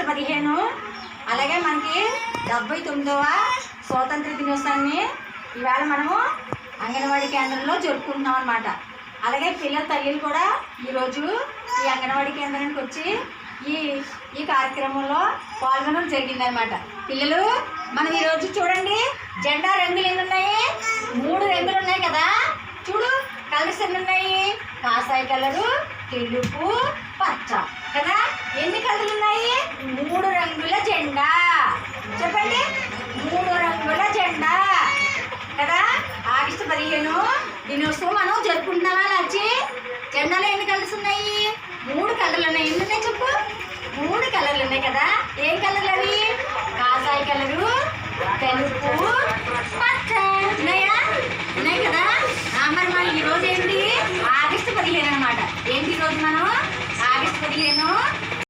15 అలాగే మనకి 79వ స్వాతంత్ర దినోత్సవాన్ని ఇవాళ మనము అంగన్వాడీ కేంద్రంలో జరుపుకుంటున్నాం అన్నమాట. అలాగే పిల్లల తల్లులు కూడా ఈరోజు ఈ అంగన్వాడీ కేంద్రానికి వచ్చి ఈ కార్యక్రమంలో పాల్గొనడం జరిగిందనమాట. పిల్లలు మనం ఈరోజు చూడండి, జెండా రంగులు ఎన్ని ఉన్నాయి? 3 రంగులు ఉన్నాయి కదా. చూడు కలర్స్ ఎన్ని ఉన్నాయి? కాషాయ కలరు, తెలుపు, పచ్చ కదా. ఎన్ని కలర్లు ఉన్నాయి? 3 రంగుల జెండా. చెప్పండి, 3 రంగుల జెండా కదా. ఆగస్టు 15 దినోత్సవం మనం జరుపుకుంటున్నామా లాచి? జెండాలో ఎన్ని కలర్స్ ఉన్నాయి? 3 కలర్లు ఉన్నాయి. ఎన్ని ఉన్నాయి చెప్పు? 3 కలర్లు ఉన్నాయి కదా. ఏం కలర్లు అవి? కాషాయ కలరు, తెలుపు, పచ్చ ఉన్నాయా? ఉన్నాయి కదా. మరి మనం ఈరోజు ఏంటి? ఆగస్టు 15 అనమాట. ఏంటి ఈరోజు మనం? ఆగస్టు 15